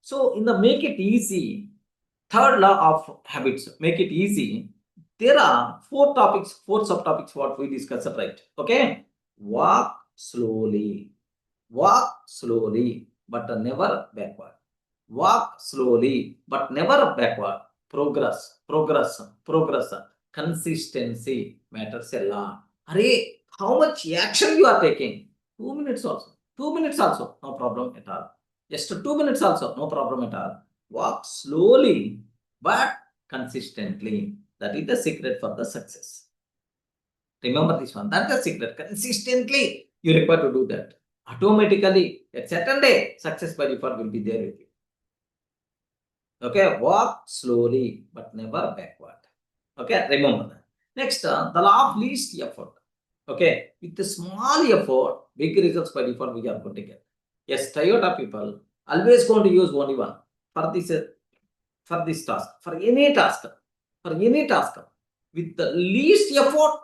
So in the make it easy, third law of habits, make it easy. There are four subtopics what we discussed, right? Okay. Walk slowly, but never backward. Walk slowly, but never backward. Progress. Consistency matters a lot. Array, how much action you are taking? 2 minutes also. 2 minutes also, no problem at all. Just 2 minutes also, no problem at all. Walk slowly, but consistently. That is the secret for the success. Remember this one. That's the secret. Consistently, you require to do that. Automatically, at certain day, success by default will be there with you. Okay, walk slowly, but never backward. Okay, remember that. Next, the law of least effort. Okay, with the small effort, big results by default we are going to get. Yes, Toyota people always going to use only one for this task, for any task, with the least effort,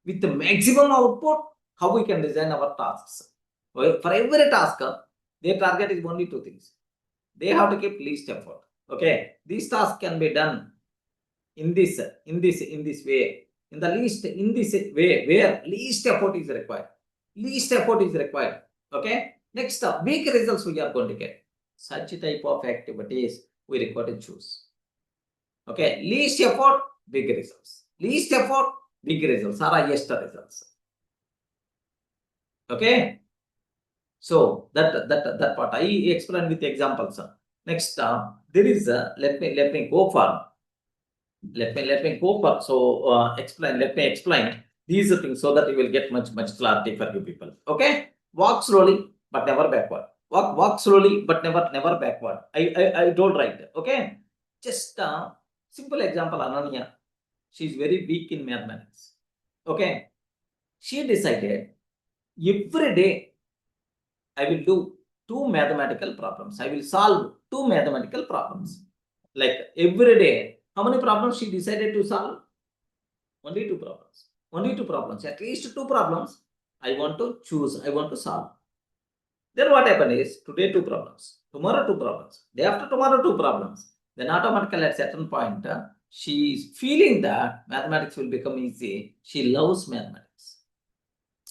with the maximum output, how we can design our tasks. Well, for every task, their target is only two things. They have to keep least effort. Okay, this task can be done in this way, in this way where least effort is required. Okay, next up, big results we are going to get. Such type of activities we require to choose. Okay, least effort, big results. Least effort, big results are highest results. Okay, so that part I explain with examples. Next, there is let me go for so let me explain these things so that you will get much clarity for you people. Okay, walk slowly but never backward. Walk slowly but never backward. I told right. Okay, just simple example. Ananya, she is very weak in mathematics. Okay, she decided every day I will do two mathematical problems. I will solve two mathematical problems. Like every day, how many problems she decided to solve? Only two problems. Only two problems. At least two problems I want to choose. I want to solve. Then what happened is today two problems, tomorrow two problems, day after tomorrow two problems. Then automatically at certain point, she is feeling that mathematics will become easy. She loves mathematics.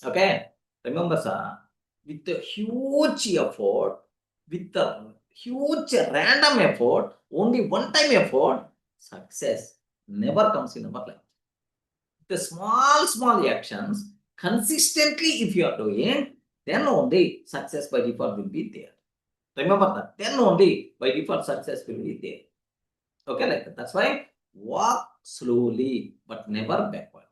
Okay, remember, sir, with a huge effort, with a huge random effort, only one time effort, success never comes in our life. The small actions consistently, if you are doing, then only success by default will be there. Remember that. Then only by default success will be there. Okay, like that. That's why walk slowly but never backward.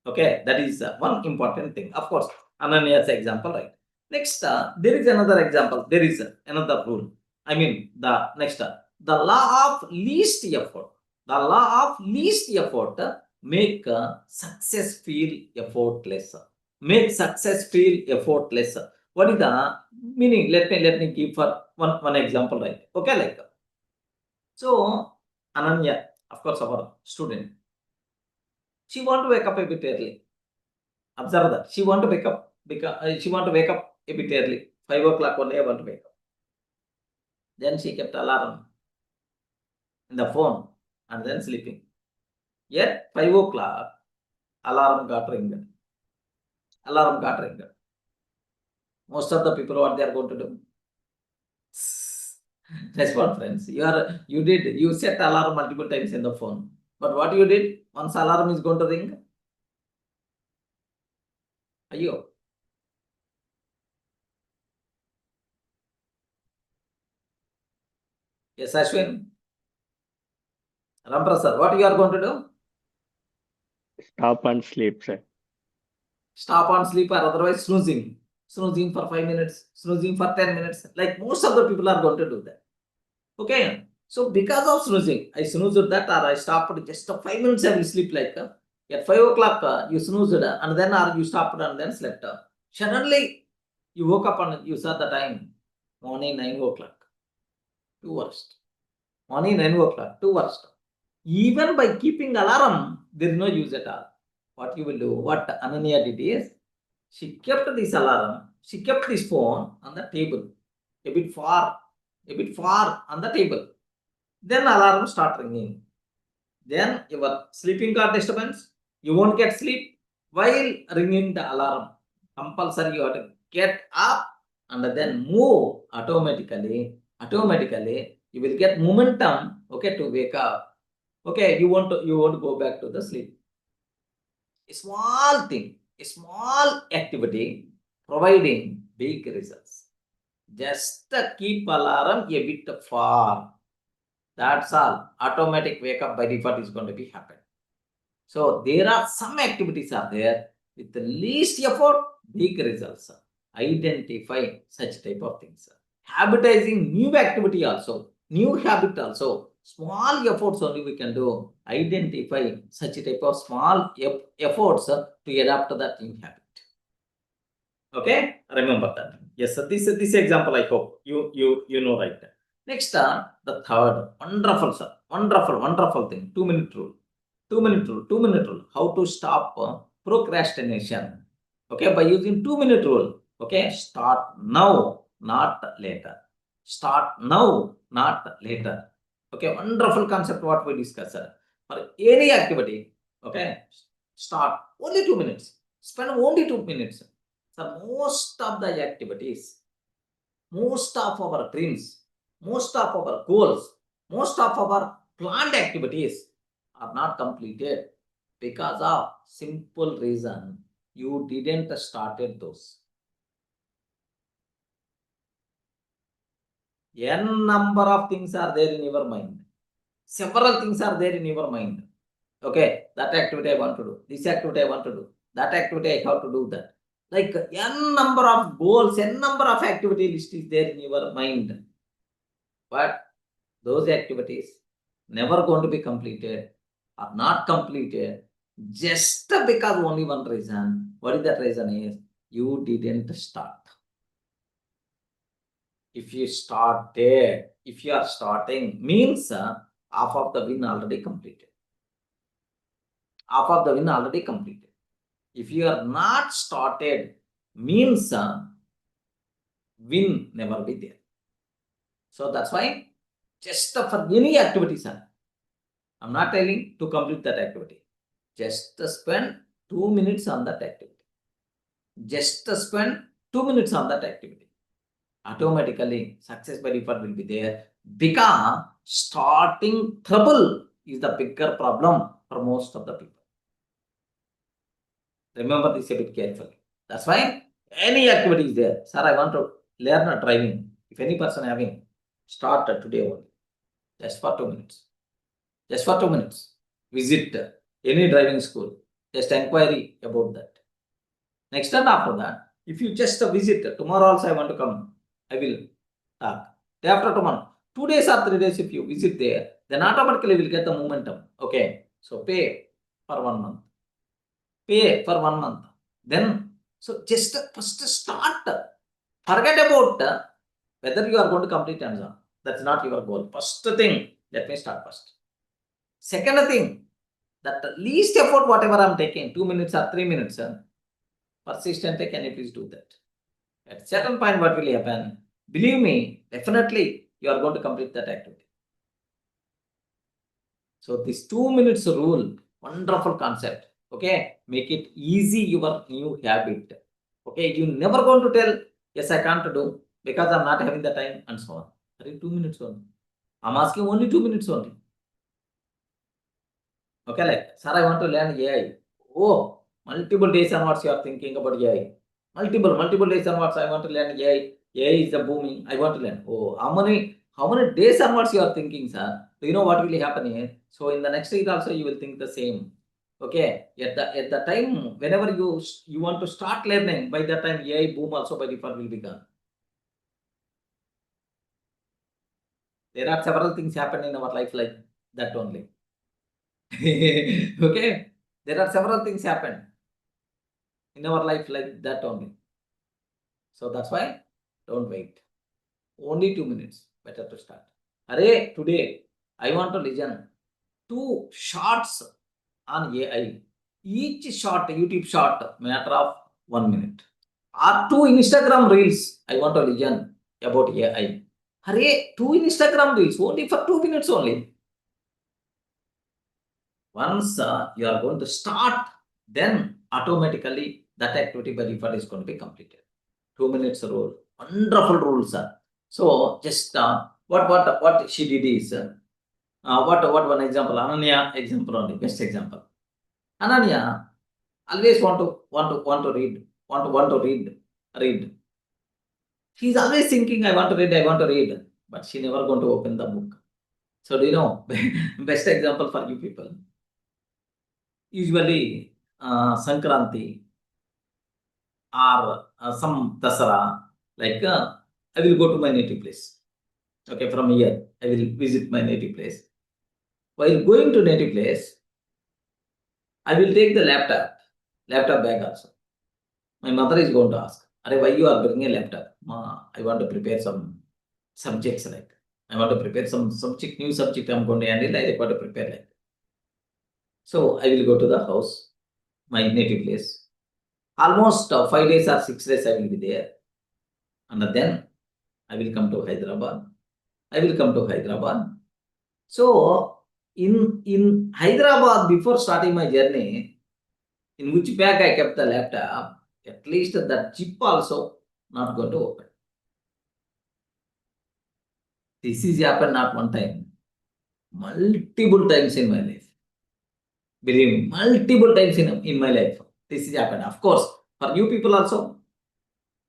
Okay, that is one important thing. Of course, Ananya's example, right? Next, there is another example. There is another rule. I mean, the next, the law of least effort. The law of least effort make success feel effortless. Make success feel effortless. What is the meaning? Let me give for one example, right? Okay, like so, Ananya, of course, our student, she want to wake up a bit early. Observe that. She want to wake up because she want to wake up a bit early. 5 o'clock only I want to wake up. Then she kept alarm in the phone and then sleeping. Yet 5 o'clock alarm got ringed. Alarm got ringed. Most of the people what they are going to do? Respond, friends. You set alarm multiple times in the phone. But what you did? Once alarm is going to ring, ayyo. Yes, Ashwin. Ramprasad, what you are going to do? Stop and sleep, sir. Stop on sleep or otherwise snoozing. Snoozing for 5 minutes, snoozing for 10 minutes. Like most of the people are going to do that. Okay. So because of snoozing, I snoozed that or I stopped just 5 minutes I will sleep like at 5 o'clock you snoozed and then or you stopped and then slept. Suddenly you woke up and you saw the time. Morning 9 o'clock. Too worst. Morning 9 o'clock. Too worst. Even by keeping alarm, there is no use at all. What you will do, what Ananya did is, she kept this alarm, she kept this phone on the table, a bit far a bit far on the table. Then alarm start ringing. Then your sleeping got disturbance. You won't get sleep while ringing the alarm. Compulsory you have to get up and then move automatically. Automatically you will get momentum, okay, to wake up. Okay, you want to go back to the sleep. A small thing, a small activity providing big results. Just keep alarm a bit far. That's all. Automatic wake up by default is going to be happen. So there are some activities are there with the least effort, big results. Identify such type of things. Habitizing new activity also, new habit also. Small efforts only we can do. Identify such type of small efforts to adapt to that new habit. Okay, remember that. Yes, sir. This example I hope you know right. Next, the third wonderful, sir, wonderful thing. 2-minute rule. 2-minute rule. 2-minute rule. How to stop procrastination? Okay, by using 2-minute rule. Okay, start now, not later. Start now, not later. Okay, wonderful concept what we discussed, sir. For any activity, okay, start only 2 minutes. Spend only 2 minutes. So most of the activities, most of our dreams, most of our goals, most of our planned activities are not completed because of simple reason you didn't started those. N number of things are there in your mind. Several things are there in your mind. Okay, that activity I want to do. This activity I want to do. That activity I have to do that. Like n number of goals, n number of activity list is there in your mind. But those activities never going to be completed or not completed just because only one reason. What is that reason is you didn't start. If you started, if you are starting, means half of the win already completed. Half of the win already completed. If you are not started, means win never be there. So that's why just for any activity, sir, I'm not telling to complete that activity. Just spend 2 minutes on that activity. Just spend 2 minutes on that activity. Automatically, success by default will be there because starting trouble is the bigger problem for most of the people. Remember this a bit carefully. That's why any activity is there. Sir, I want to learn driving. If any person having, start today only. Just for 2 minutes. Just for 2 minutes. Visit any driving school. Just inquiry about that. Next time after that, if you just visit, tomorrow also I want to come, I will talk. Day after tomorrow, 2 days or 3 days if you visit there, then automatically will get the momentum. Okay, so pay for 1 month. Pay for 1 month. Then, so just first start. Forget about whether you are going to complete or not. That's not your goal. First thing, let me start first. Second thing, that least effort whatever I'm taking, 2 minutes or 3 minutes, persistently can you please do that? At certain point, what will happen? Believe me, definitely you are going to complete that activity. So this 2 minutes rule, wonderful concept. Okay, make it easy your new habit. Okay, you never going to tell yes I can't do because I'm not having the time and so on. 2 minutes only. I'm asking only 2 minutes only. Okay, like sir, I want to learn AI. Oh, multiple days onwards you are thinking about AI. Multiple days onwards I want to learn AI. AI is the booming. I want to learn. Oh, how many days onwards you are thinking, sir? Do you know what will happen here? So in the next year also you will think the same. Okay, at the time whenever you want to start learning, by that time AI boom also by default will be gone. There are several things happen in our life like that only. Okay, there are several things happen in our life like that only. So that's why don't wait. Only 2 minutes. Better to start. Array, today I want to listen 2 shorts on AI. Each short, YouTube short, matter of 1 minute. Or 2 Instagram reels. I want to listen about AI. Array, 2 Instagram reels, only for 2 minutes only. Once you are going to start, then automatically that activity by default is going to be completed. 2 minutes rule. Wonderful rule, sir. So just what she did is what one example, Ananya example only, best example. Ananya always want to read. She's always thinking, I want to read, but she never going to open the book. So do you know, best example for you people? Usually, Sankranti or some Dasara, like I will go to my native place. Okay, from here, I will visit my native place. While going to native place, I will take the laptop bag also. My mother is going to ask, Are, why you are bringing a laptop? Ma, I want to prepare some subjects like. I want to prepare some subject, new subject I'm going to handle, I require to prepare like. So I will go to the house, my native place. Almost 5 days or 6 days I will be there. And then I will come to Hyderabad. So in Hyderabad, before starting my journey, in which bag I kept the laptop, at least that chip also not going to open. This is happened not one time, multiple times in my life. Believe me, multiple times in my life. This is happened. Of course, for you people also,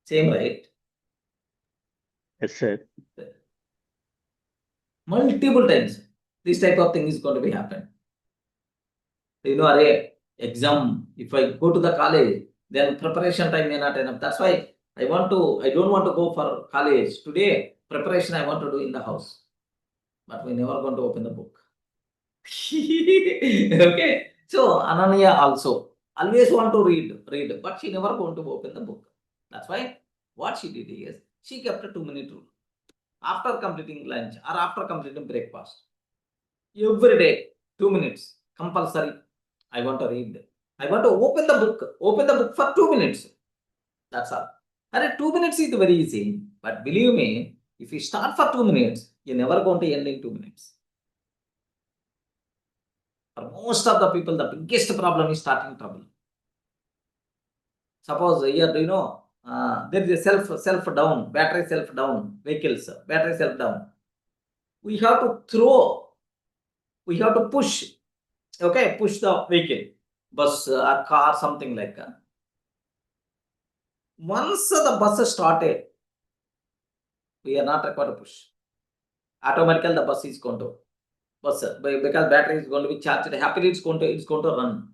same, right? Yes, sir. Multiple times. This type of thing is going to be happen. You know, array, exam, if I go to the college, then preparation time may not enough. That's why I don't want to go for college. Today, preparation I want to do in the house. But we never going to open the book. Okay. So Ananya also always want to read, but she never going to open the book. That's why what she did is she kept a 2-minute rule. After completing lunch or after completing breakfast, every day 2 minutes compulsory. I want to read. I want to open the book. Open the book for 2 minutes. That's all. And 2 minutes is very easy. But believe me, if you start for 2 minutes, you're never going to end in 2 minutes. For most of the people, the biggest problem is starting trouble. Suppose here, do you know, there is a self down, battery self down, vehicles, battery self down. We have to push, okay, push the vehicle, bus or car, something like that. Once the bus started, we are not required to push. Automatically the bus is going to because battery is going to be charged. Happily it's going to run.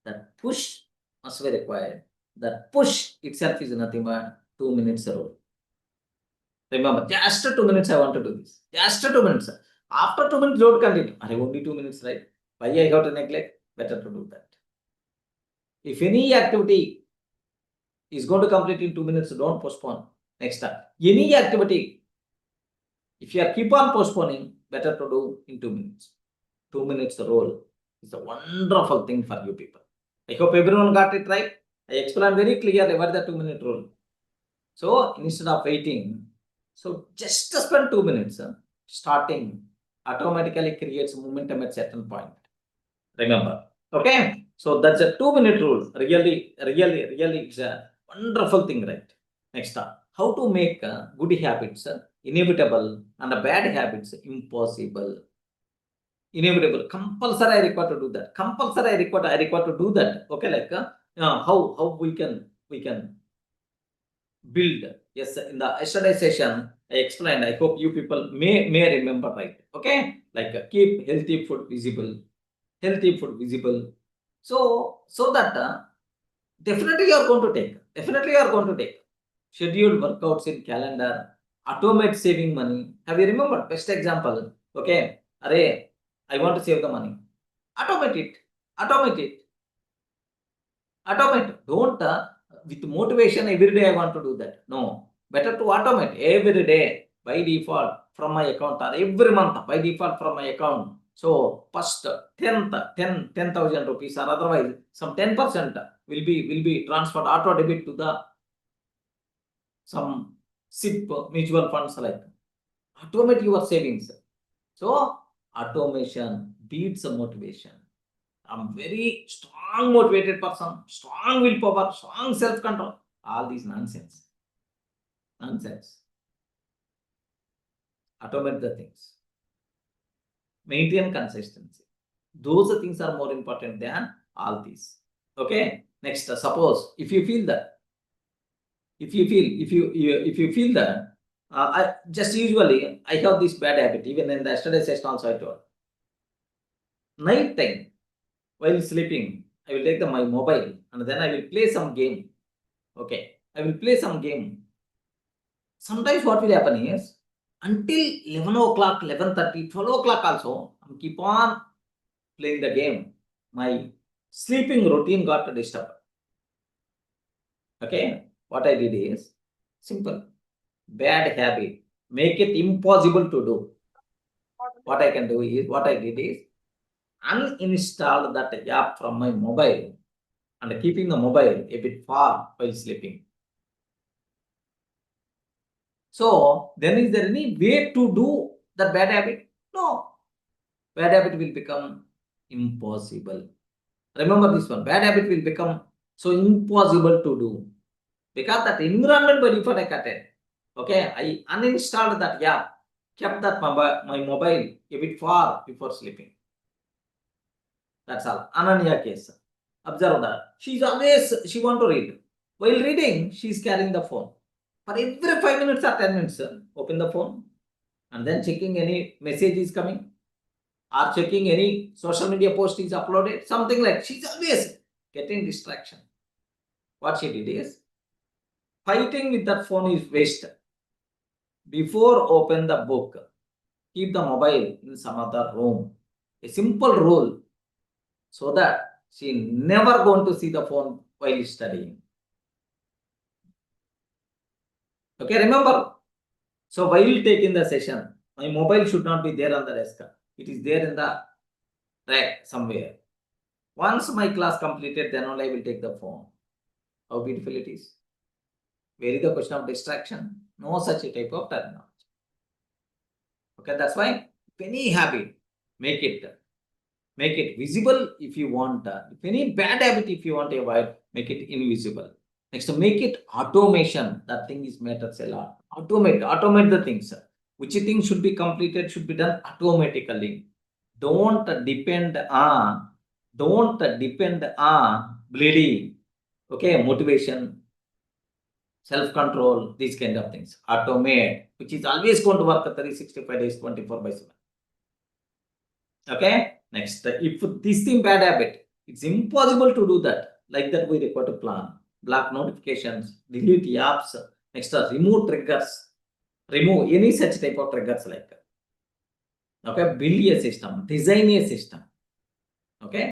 That push must be required. That push itself is nothing but 2 minutes rule. Remember, just 2 minutes I want to do this. Just 2 minutes. After 2 minutes, don't continue. Are only 2 minutes, right? Why I have to neglect? Better to do that. If any activity is going to complete in 2 minutes, don't postpone. Next time. Any activity, if you are keep on postponing, better to do in 2 minutes. 2 minutes rule is a wonderful thing for you people. I hope everyone got it right. I explained very clearly what the 2-minute rule. So instead of waiting, so just spend 2 minutes. Starting automatically creates momentum at certain point. Remember, okay? So that's a 2-minute rule. Really, it's a wonderful thing, right? Next up, how to make good habits inevitable and bad habits impossible. Inevitable, compulsory I require to do that. Compulsory I require to do that. Okay, like how we can build. Yes, in the yesterday session I explained. I hope you people may remember, right? Okay, like keep healthy food visible. So that definitely you are going to take scheduled workouts in calendar, automate saving money. Have you remembered? Best example. Okay, array, I want to save the money. Automate it. Don't with motivation every day I want to do that. No, better to automate every day by default from my account or every month by default from my account. So first 10,000 rupees or otherwise some 10% will be transferred auto debit to the some SIP mutual funds like. Automate your savings. So automation beats motivation. I'm very strong motivated person, strong willpower, strong self-control. All these nonsense. Nonsense. Automate the things. Maintain consistency. Those things are more important than all these. Okay. Next, suppose if you feel that, if you feel that, I just usually I have this bad habit. Even in the yesterday session also I told. Night time while sleeping, I will take my mobile and then I will play some game. Okay, I will play some game. Sometimes what will happen is until 11 o'clock, 11:30, 12 o'clock also, I keep on playing the game. My sleeping routine got disturbed. Okay, what I did is simple. Bad habit. Make it impossible to do. What I can do is, what I did is uninstall that app from my mobile and keeping the mobile a bit far while sleeping. So then is there any way to do that bad habit? No. Bad habit will become impossible. Remember this one. Bad habit will become so impossible to do. Because that environment by default I cut it. Okay, I uninstalled that app, kept that my mobile a bit far before sleeping. That's all. Ananya case. Observe that. She want to read. While reading, she's carrying the phone. For every 5 minutes or 10 minutes, open the phone and then checking any message is coming or checking any social media post is uploaded. Something like she's always getting distraction. What she did is fighting with that phone is waste. Before open the book, keep the mobile in some other room. A simple rule so that she never going to see the phone while studying. Okay, remember. So while taking the session, my mobile should not be there on the desk. It is there in the rack somewhere. Once my class completed, then only I will take the phone. How beautiful it is. Where is the question of distraction? No such a type of terminology. Okay, that's why any habit, make it visible if you want. If any bad habit, if you want to avoid, make it invisible. Next, make it automation. That thing is matters a lot. Automate the things. Which thing should be completed, should be done automatically. Don't depend on bleeding. Okay, motivation, self-control, these kind of things. Automate, which is always going to work 365 days, 24/7. Okay, next, if this thing bad habit, it's impossible to do that. Like that, we require to plan. Block notifications, delete apps. Next, remove triggers. Remove any such type of triggers like that. Okay, build a system, design a system. Okay.